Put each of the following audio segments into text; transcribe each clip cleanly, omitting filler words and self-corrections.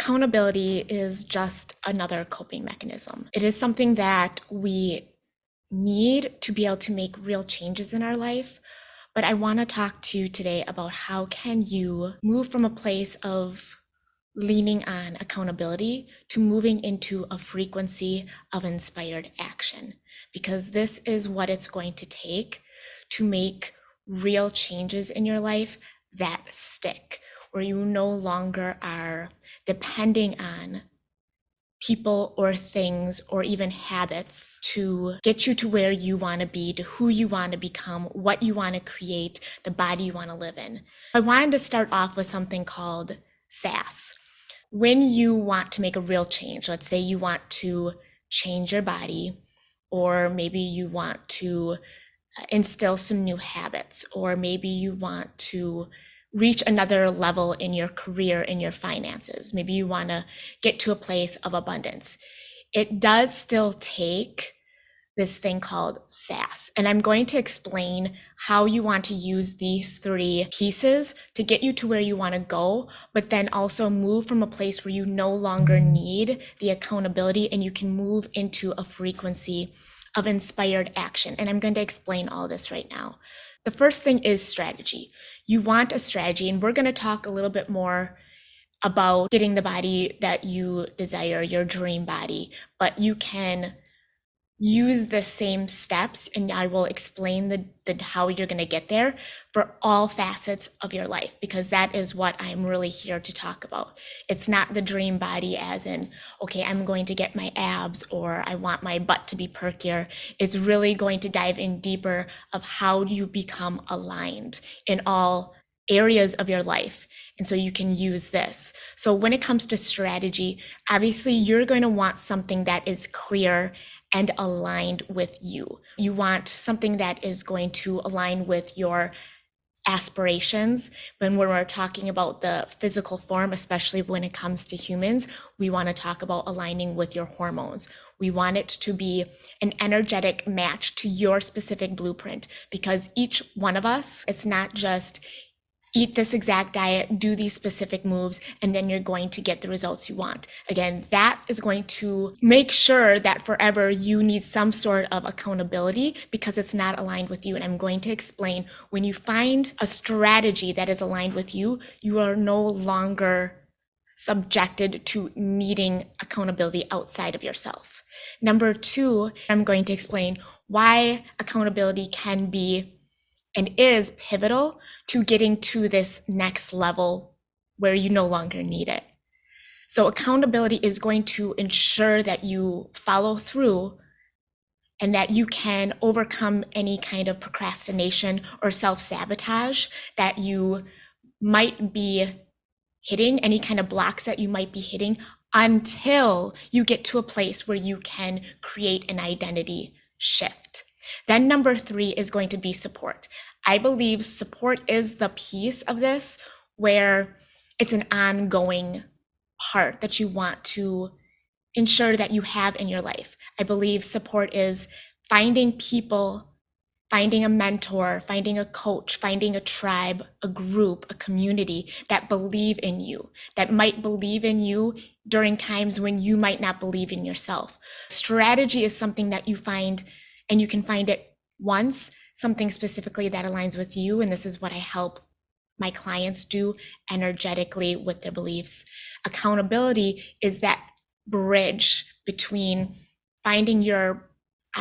Accountability is just another coping mechanism. It is something that we need to be able to make real changes in our life. But I want to talk to you today about how can you move from a place of leaning on accountability to moving into a frequency of inspired action, because this is what it's going to take to make real changes in your life that stick, where you no longer are depending on people or things or even habits to get you to where you want to be, to who you want to become, what you want to create, the body you want to live in. I wanted to start off with something called SAS. When you want to make a real change, let's say you want to change your body, or maybe you want to instill some new habits, or maybe you want to reach another level in your career, in your finances. Maybe you want to get to a place of abundance. It does still take this thing called SAS. And I'm going to explain how you want to use these three pieces to get you to where you want to go, but then also move from a place where you no longer need the accountability and you can move into a frequency of inspired action. And I'm going to explain all this right now. The first thing is strategy. You want a strategy, and we're going to talk a little bit more about getting the body that you desire, your dream body, but you can use the same steps, and I will explain the how you're going to get there for all facets of your life, because that is what I'm really here to talk about. It's not the dream body as in, okay, I'm going to get my abs or I want my butt to be perkier. It's really going to dive in deeper of how you become aligned in all areas of your life. And so you can use this. So when it comes to strategy, obviously you're going to want something that is clear and aligned with you. You want something that is going to align with your aspirations. When we're talking about the physical form, especially when it comes to humans, we want to talk about aligning with your hormones. We want it to be an energetic match to your specific blueprint, because each one of us, it's not just eat this exact diet, do these specific moves, and then you're going to get the results you want. Again, that is going to make sure that forever you need some sort of accountability because it's not aligned with you. And I'm going to explain, when you find a strategy that is aligned with you, you are no longer subjected to needing accountability outside of yourself. Number two, I'm going to explain why accountability can be and is pivotal to getting to this next level where you no longer need it. So accountability is going to ensure that you follow through and that you can overcome any kind of procrastination or self-sabotage that you might be hitting, any kind of blocks that you might be hitting, until you get to a place where you can create an identity shift. Then number three is going to be support. I believe support is the piece of this where it's an ongoing part that you want to ensure that you have in your life. I believe support is finding people, finding a mentor, finding a coach, finding a tribe, a group, a community that believe in you, that might believe in you during times when you might not believe in yourself. Strategy is something that you find, and you can find it once, something specifically that aligns with you. And this is what I help my clients do energetically with their beliefs. Accountability is that bridge between finding your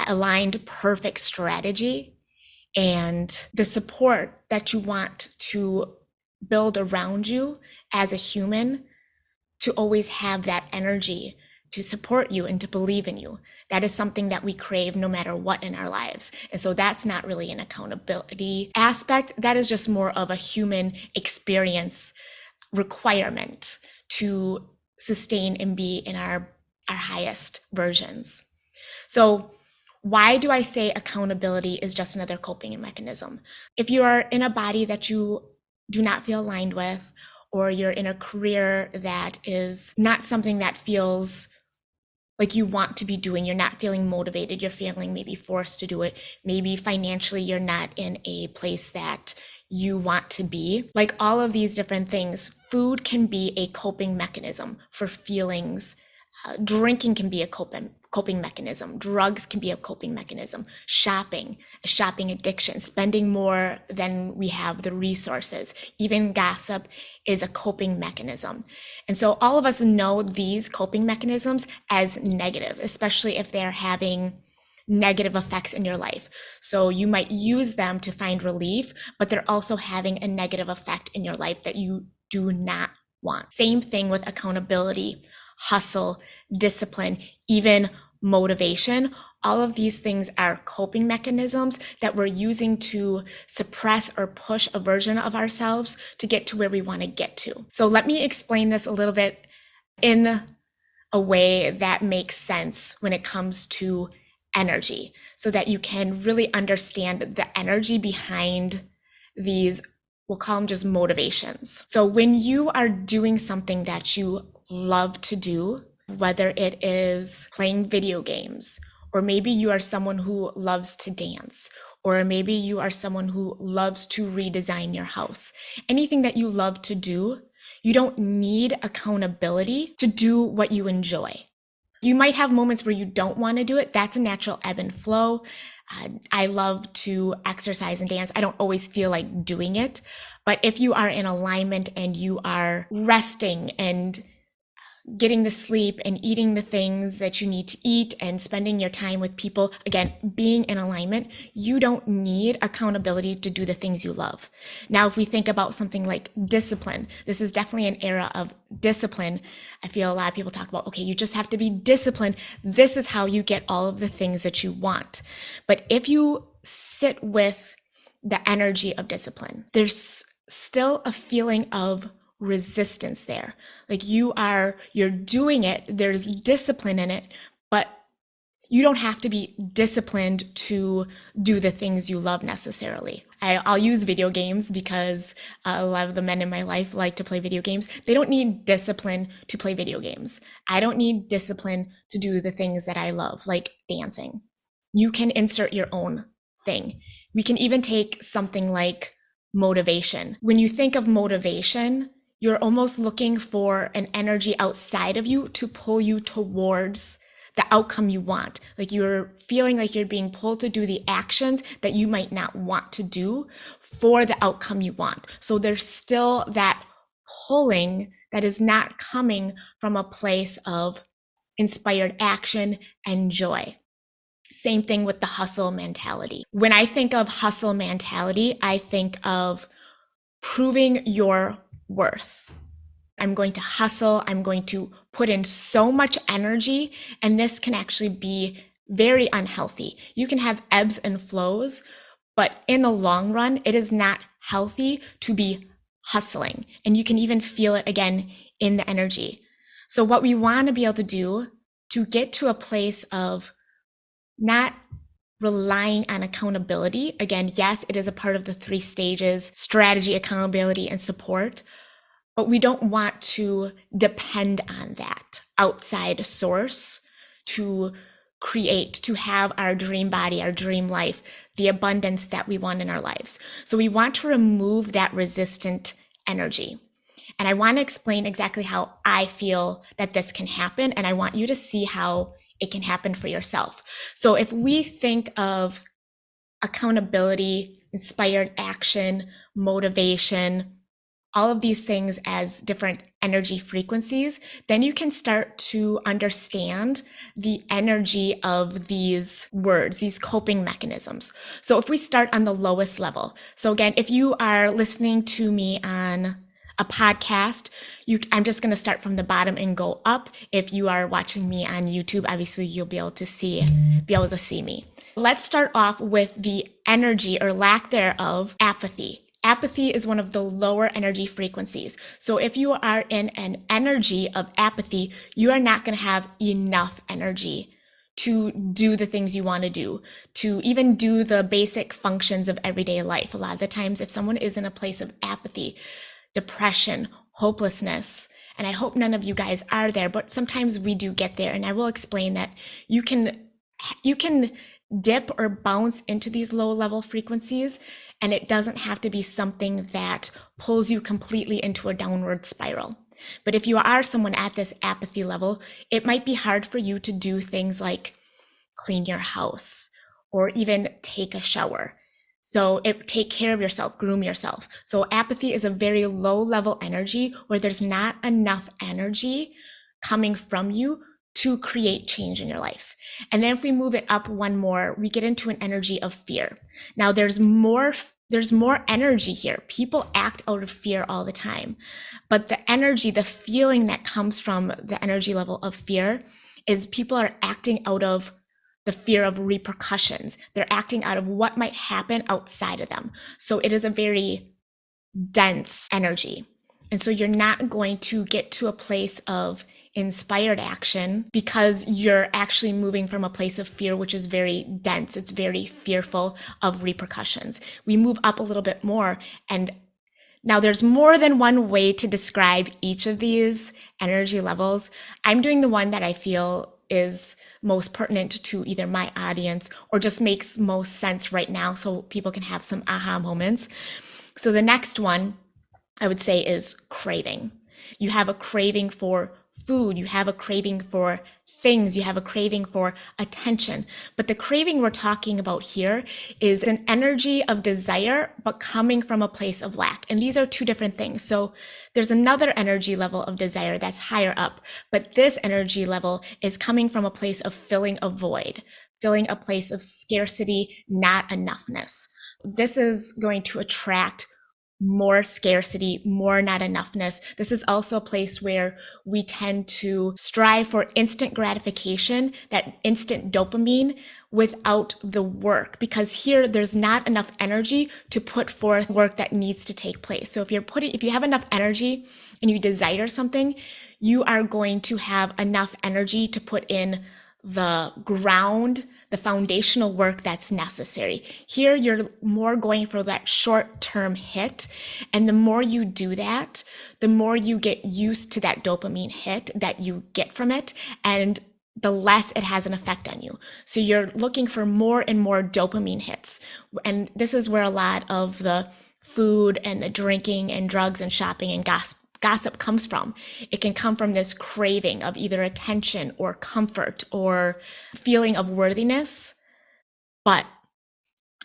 aligned, perfect strategy and the support that you want to build around you as a human, to always have that energy to support you and to believe in you. That is something that we crave no matter what in our lives. And so that's not really an accountability aspect. That is just more of a human experience requirement to sustain and be in our highest versions. So why do I say accountability is just another coping mechanism? If you are in a body that you do not feel aligned with, or you're in a career that is not something that feels like you want to be doing, you're not feeling motivated, you're feeling maybe forced to do it, maybe financially you're not in a place that you want to be. Like all of these different things, food can be a coping mechanism for feelings. Drinking can be a coping mechanism. Drugs can be a coping mechanism. Shopping, a shopping addiction, spending more than we have the resources. Even gossip is a coping mechanism. And so all of us know these coping mechanisms as negative, especially if they're having negative effects in your life. So you might use them to find relief, but they're also having a negative effect in your life that you do not want. Same thing with accountability, hustle, discipline, even motivation. All of these things are coping mechanisms that we're using to suppress or push a version of ourselves to get to where we want to get to. So let me explain this a little bit in a way that makes sense when it comes to energy, so that you can really understand the energy behind these, we'll call them just motivations. So when you are doing something that you love to do, whether it is playing video games, or maybe you are someone who loves to dance, or maybe you are someone who loves to redesign your house, anything that you love to do, you don't need accountability to do what you enjoy. You might have moments where you don't want to do it. That's a natural ebb and flow. I love to exercise and dance. I don't always feel like doing it. But if you are in alignment and you are resting and getting the sleep and eating the things that you need to eat and spending your time with people, again, being in alignment, you don't need accountability to do the things you love. Now, if we think about something like discipline, this is definitely an era of discipline. I feel a lot of people talk about, okay, you just have to be disciplined. This is how you get all of the things that you want. But if you sit with the energy of discipline, there's still a feeling of resistance there. Like you're doing it, there's discipline in it, but you don't have to be disciplined to do the things you love necessarily. I'll use video games because a lot of the men in my life like to play video games. They don't need discipline to play video games. I don't need discipline to do the things that I love, like dancing. You can insert your own thing. We can even take something like motivation. When you think of motivation, you're almost looking for an energy outside of you to pull you towards the outcome you want. Like you're feeling like you're being pulled to do the actions that you might not want to do for the outcome you want. So there's still that pulling that is not coming from a place of inspired action and joy. Same thing with the hustle mentality. When I think of hustle mentality, I think of proving your worth. I'm going to hustle. I'm going to put in so much energy, and this can actually be very unhealthy. You can have ebbs and flows, but in the long run, it is not healthy to be hustling. And you can even feel it again in the energy. So what we want to be able to do to get to a place of not relying on accountability. Again, yes, it is a part of the 3 stages: strategy, accountability, and support. But we don't want to depend on that outside source to create, to have our dream body, our dream life, the abundance that we want in our lives. So we want to remove that resistant energy. And I want to explain exactly how I feel that this can happen. And I want you to see how it can happen for yourself. So if we think of accountability, inspired action, motivation, all of these things as different energy frequencies, then you can start to understand the energy of these words, these coping mechanisms. So if we start on the lowest level, so again, if you are listening to me on a podcast, I'm just going to start from the bottom and go up. If you are watching me on YouTube, obviously you'll be able to see me. Let's start off with the energy or lack thereof, apathy. Apathy is one of the lower energy frequencies. So if you are in an energy of apathy, you are not going to have enough energy to do the things you want to do, to even do the basic functions of everyday life. A lot of the times, if someone is in a place of apathy, depression, hopelessness, and I hope none of you guys are there, but sometimes we do get there, and I will explain that you can dip or bounce into these low level frequencies, And it doesn't have to be something that pulls you completely into a downward spiral. But if you are someone at this apathy level, it might be hard for you to do things like clean your house or even take a shower. So take care of yourself, groom yourself. So apathy is a very low level energy where there's not enough energy coming from you to create change in your life. And then if we move it up one more, we get into an energy of fear. Now there's more energy here. People act out of fear all the time. But the energy, the feeling that comes from the energy level of fear is people are acting out of the fear of repercussions. They're acting out of what might happen outside of them. So it is a very dense energy. And so you're not going to get to a place of inspired action because you're actually moving from a place of fear, which is very dense. It's very fearful of repercussions. We move up a little bit more, and now there's more than one way to describe each of these energy levels. I'm doing the one that I feel is most pertinent to either my audience or just makes most sense right now so people can have some aha moments. So the next one I would say is craving. You have a craving for food, you have a craving for things, you have a craving for attention. But the craving we're talking about here is an energy of desire, but coming from a place of lack. And these are two different things. So there's another energy level of desire that's higher up, but this energy level is coming from a place of filling a void, filling a place of scarcity, not enoughness. This is going to attract more scarcity, more not enoughness. This is also a place where we tend to strive for instant gratification, that instant dopamine, without the work, because here there's not enough energy to put forth work that needs to take place. So if you have enough energy and you desire something, you are going to have enough energy to put in the ground, the foundational work that's necessary. Here, you're more going for that short-term hit. And the more you do that, the more you get used to that dopamine hit that you get from it, and the less it has an effect on you. So you're looking for more and more dopamine hits. And this is where a lot of the food and the drinking and drugs and shopping and gossip comes from. It can come from this craving of either attention or comfort or feeling of worthiness, but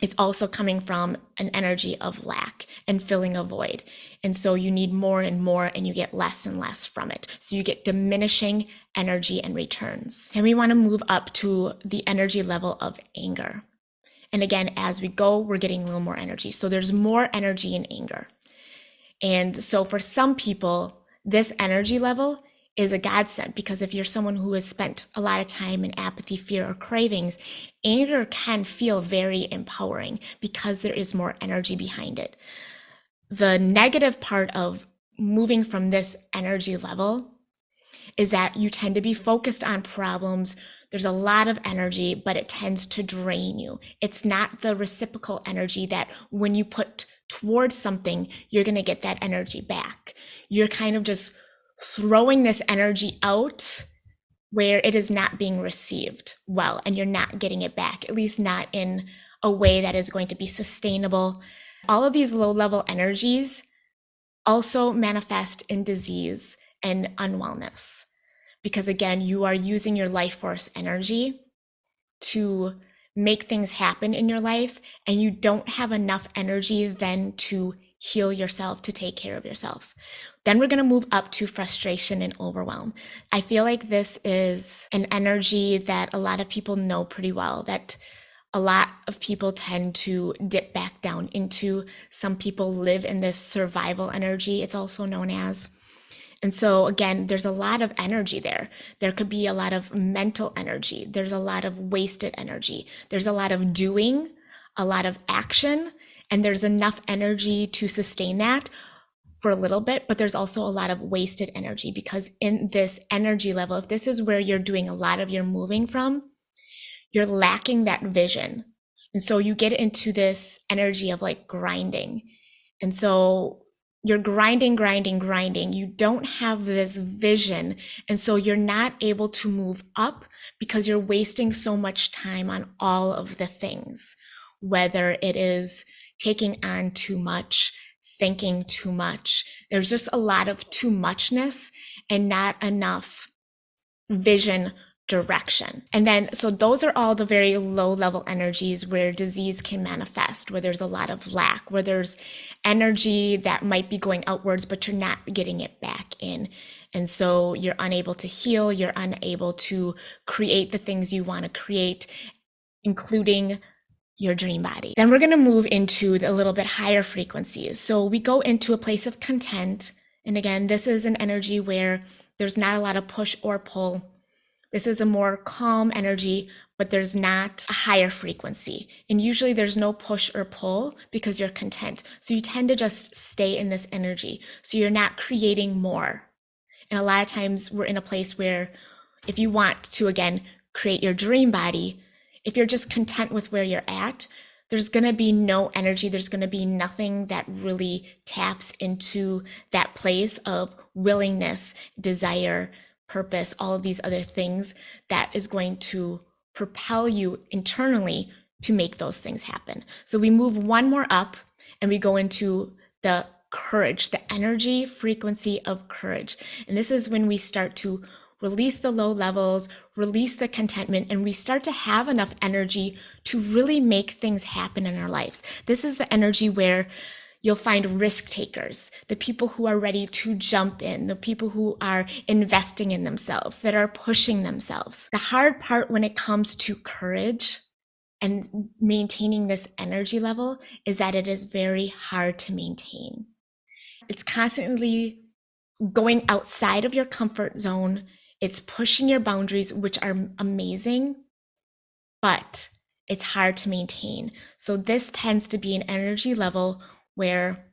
it's also coming from an energy of lack and filling a void. And so you need more and more, and you get less and less from it. So you get diminishing energy and returns. And we want to move up to the energy level of anger. And again, as we go, we're getting a little more energy. So there's more energy in anger. And so for some people, this energy level is a godsend, because if you're someone who has spent a lot of time in apathy, fear, or cravings, anger can feel very empowering because there is more energy behind it. The negative part of moving from this energy level is that you tend to be focused on problems. There's a lot of energy, but it tends to drain you. It's not the reciprocal energy that when you put towards something, you're going to get that energy back. You're kind of just throwing this energy out where it is not being received well, and you're not getting it back, at least not in a way that is going to be sustainable. All of these low-level energies also manifest in disease and unwellness, because again, you are using your life force energy to make things happen in your life, and you don't have enough energy then to heal yourself, to take care of yourself. Then we're going to move up to frustration and overwhelm. I feel like this is an energy that a lot of people know pretty well, that a lot of people tend to dip back down into. Some people live in this survival energy, it's also known as. And so again, there's a lot of energy there. There could be a lot of mental energy. There's a lot of wasted energy. There's a lot of doing, a lot of action, and there's enough energy to sustain that for a little bit, but there's also a lot of wasted energy, because in this energy level, if this is where you're doing a lot of your moving from, you're lacking that vision. And so you get into this energy of like grinding. And so you're grinding. You don't have this vision. And so you're not able to move up because you're wasting so much time on all of the things, whether it is taking on too much, thinking too much. There's just a lot of too muchness and not enough vision direction. And then, so those are all the very low level energies where disease can manifest, where there's a lot of lack, where there's energy that might be going outwards, but you're not getting it back in. And so you're unable to heal, you're unable to create the things you want to create, including your dream body. Then we're going to move into the little bit higher frequencies. So we go into a place of content. And again, this is an energy where there's not a lot of push or pull. This is a more calm energy, but there's not a higher frequency. And usually there's no push or pull because you're content. So you tend to just stay in this energy. So you're not creating more. And a lot of times we're in a place where if you want to, again, create your dream body, if you're just content with where you're at, there's going to be no energy. There's going to be nothing that really taps into that place of willingness, desire, purpose, all of these other things that is going to propel you internally to make those things happen. So we move one more up and we go into the courage, the energy frequency of courage. And this is when we start to release the low levels, release the contentment, and we start to have enough energy to really make things happen in our lives. This is the energy where you'll find risk takers, the people who are ready to jump in, the people who are investing in themselves, that are pushing themselves. The hard part when it comes to courage and maintaining this energy level is that it is very hard to maintain. It's constantly going outside of your comfort zone. It's pushing your boundaries, which are amazing, but it's hard to maintain. So this tends to be an energy level where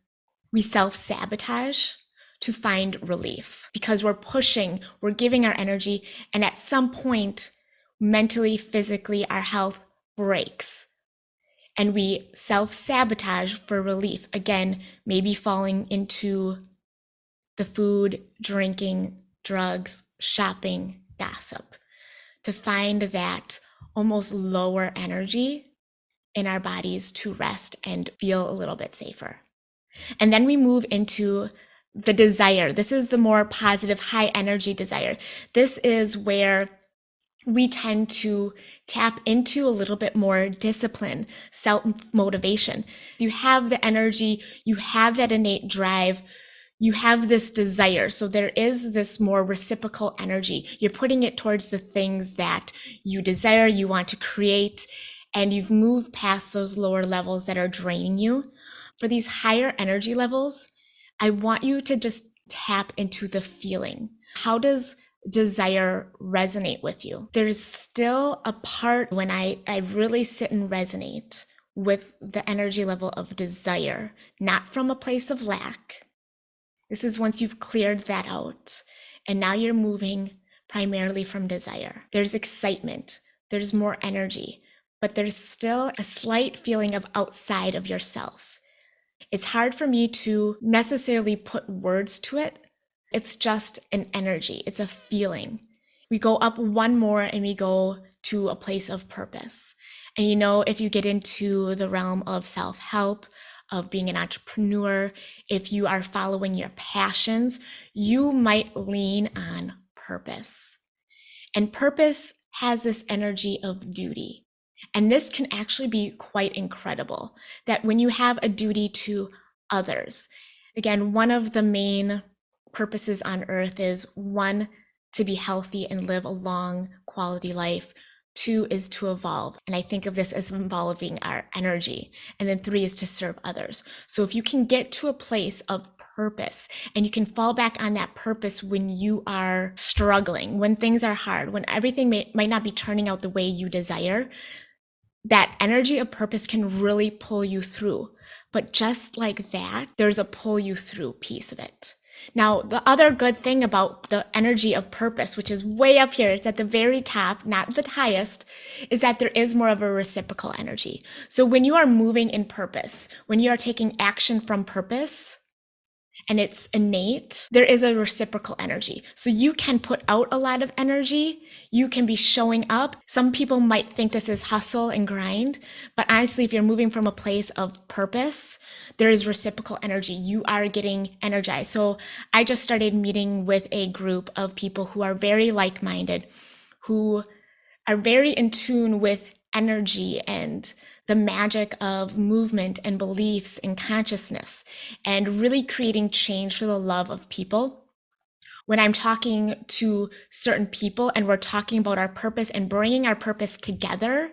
we self-sabotage to find relief because we're pushing, we're giving our energy, and at some point, mentally, physically, our health breaks. And we self-sabotage for relief. Again, maybe falling into the food, drinking, drugs, shopping, gossip, to find that almost lower energy in our bodies to rest and feel a little bit safer. And then we move into the desire. This is the more positive, high energy desire. This is where we tend to tap into a little bit more discipline, self-motivation. You have the energy, you have that innate drive, you have this desire. So there is this more reciprocal energy. You're putting it towards the things that you desire, you want to create, and you've moved past those lower levels that are draining you. For these higher energy levels, I want you to just tap into the feeling. How does desire resonate with you? There's still a part when I really sit and resonate with the energy level of desire, not from a place of lack. This is once you've cleared that out, and now you're moving primarily from desire. There's excitement, there's more energy, but there's still a slight feeling of outside of yourself. It's hard for me to necessarily put words to it. It's just an energy, it's a feeling. We go up one more and we go to a place of purpose. And you know, if you get into the realm of self-help, of being an entrepreneur, if you are following your passions, you might lean on purpose. And purpose has this energy of duty. And this can actually be quite incredible, that when you have a duty to others, again, one of the main purposes on earth is one, to be healthy and live a long quality life. Two is to evolve. And I think of this as involving our energy. And then three is to serve others. So if you can get to a place of purpose and you can fall back on that purpose when you are struggling, when things are hard, when everything might not be turning out the way you desire, that energy of purpose can really pull you through. But just like that, there's a pull you through piece of it. Now, the other good thing about the energy of purpose, which is way up here, it's at the very top, not the highest, is that there is more of a reciprocal energy. So when you are moving in purpose, when you are taking action from purpose, and it's innate, there is a reciprocal energy. So you can put out a lot of energy. You can be showing up. Some people might think this is hustle and grind, but honestly, if you're moving from a place of purpose, there is reciprocal energy. You are getting energized. So I just started meeting with a group of people who are very like-minded, who are very in tune with energy and the magic of movement and beliefs and consciousness, and really creating change for the love of people. When I'm talking to certain people and we're talking about our purpose and bringing our purpose together,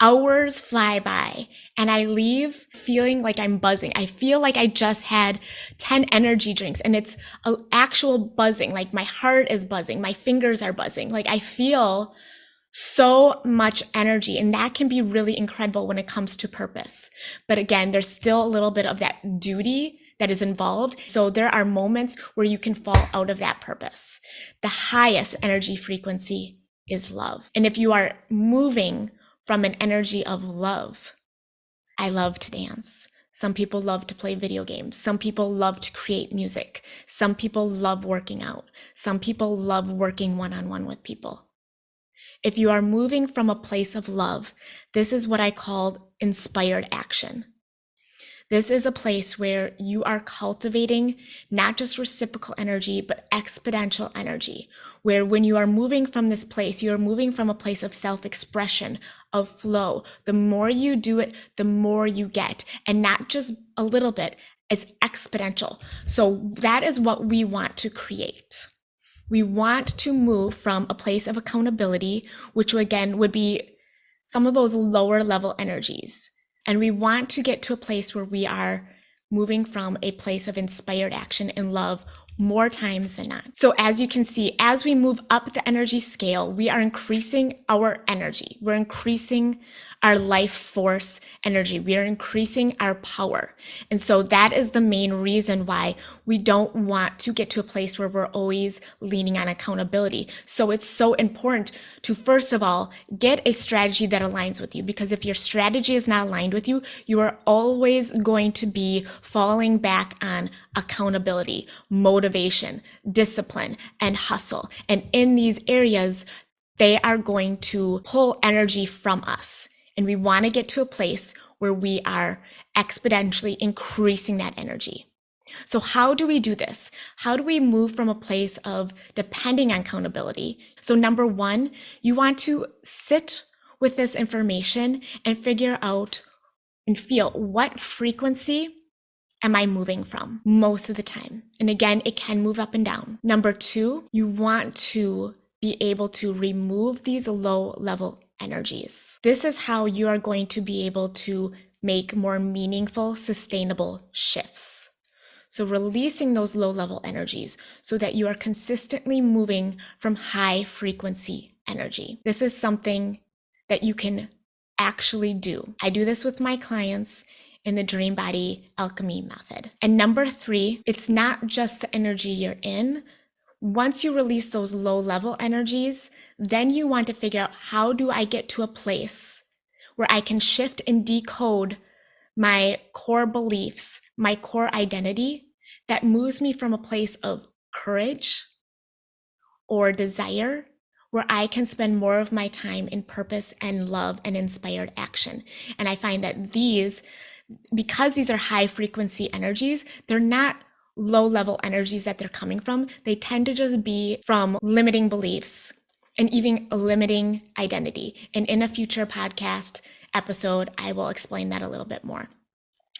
hours fly by and I leave feeling like I'm buzzing. I feel like I just had 10 energy drinks, and it's an actual buzzing. Like my heart is buzzing, my fingers are buzzing. Like I feel so much energy, and that can be really incredible when it comes to purpose. But again, there's still a little bit of that duty that is involved. So there are moments where you can fall out of that purpose. The highest energy frequency is love. And if you are moving from an energy of love, I love to dance. Some people love to play video games. Some people love to create music. Some people love working out. Some people love working one-on-one with people. If you are moving from a place of love, this is what I call inspired action. This is a place where you are cultivating not just reciprocal energy, but exponential energy, where when you are moving from this place, you're moving from a place of self-expression, of flow. The more you do it, the more you get, and not just a little bit, it's exponential. So that is what we want to create. We want to move from a place of accountability, which again would be some of those lower level energies. And we want to get to a place where we are moving from a place of inspired action and love more times than not. So as you can see, as we move up the energy scale, we are increasing our energy. We're increasing our life force energy. We are increasing our power. And so that is the main reason why we don't want to get to a place where we're always leaning on accountability. So it's so important to, first of all, get a strategy that aligns with you, because if your strategy is not aligned with you, you are always going to be falling back on accountability, motivation, discipline, and hustle. And in these areas, they are going to pull energy from us. And we want to get to a place where we are exponentially increasing that energy. So how do we do this? How do we move from a place of depending on accountability? So number one, you want to sit with this information and figure out and feel, what frequency am I moving from most of the time? And again, it can move up and down. Number two, you want to be able to remove these low level energies. This is how you are going to be able to make more meaningful, sustainable shifts. So releasing those low level energies so that you are consistently moving from high frequency energy. This is something that you can actually do. I do this with my clients in the Dream Body Alchemy method. And number three, it's not just the energy you're in. Once you release those low level energies, then you want to figure out, how do I get to a place where I can shift and decode my core beliefs, my core identity that moves me from a place of courage or desire, where I can spend more of my time in purpose and love and inspired action. And I find that because these are high frequency energies, they're not low level energies that they're coming from. They tend to just be from limiting beliefs and even a limiting identity. And in a future podcast episode, I will explain that a little bit more.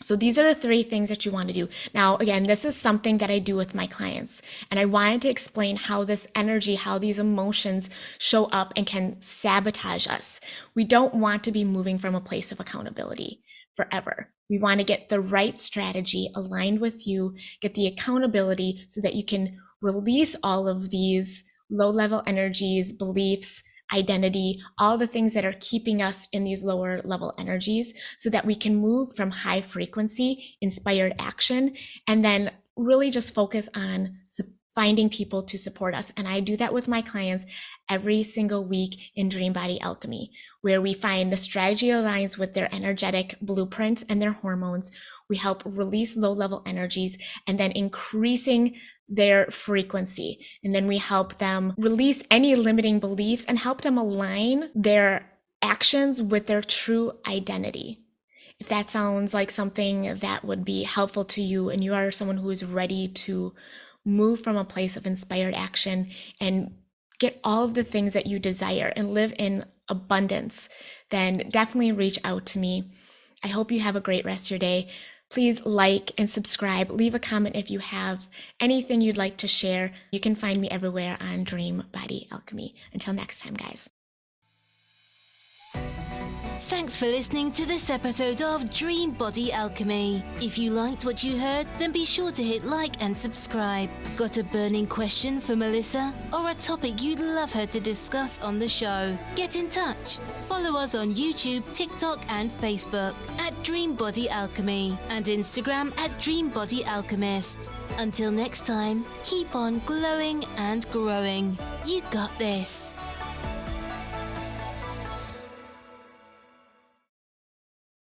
So these are the three things that you want to do. Now, again, this is something that I do with my clients. And I wanted to explain how this energy, how these emotions show up and can sabotage us. We don't want to be moving from a place of accountability forever. We want to get the right strategy aligned with you, get the accountability so that you can release all of these low-level energies, beliefs, identity, all the things that are keeping us in these lower level energies, so that we can move from high frequency, inspired action, and then really just focus on finding people to support us. And I do that with my clients every single week in Dream Body Alchemy, where we find the strategy aligns with their energetic blueprints and their hormones. We help release low-level energies and then increasing their frequency. And then we help them release any limiting beliefs and help them align their actions with their true identity. If that sounds like something that would be helpful to you and you are someone who is ready to move from a place of inspired action and get all of the things that you desire and live in abundance, then definitely reach out to me. I hope you have a great rest of your day. Please like and subscribe. Leave a comment if you have anything you'd like to share. You can find me everywhere on Dream Body Alchemy. Until next time, guys. Thanks for listening to this episode of Dream Body Alchemy. If you liked what you heard, then be sure to hit like and subscribe. Got a burning question for Melissa or a topic you'd love her to discuss on the show? Get in touch. Follow us on YouTube, TikTok and Facebook at Dream Body Alchemy and Instagram at Dream Body Alchemist. Until next time, keep on glowing and growing. You got this.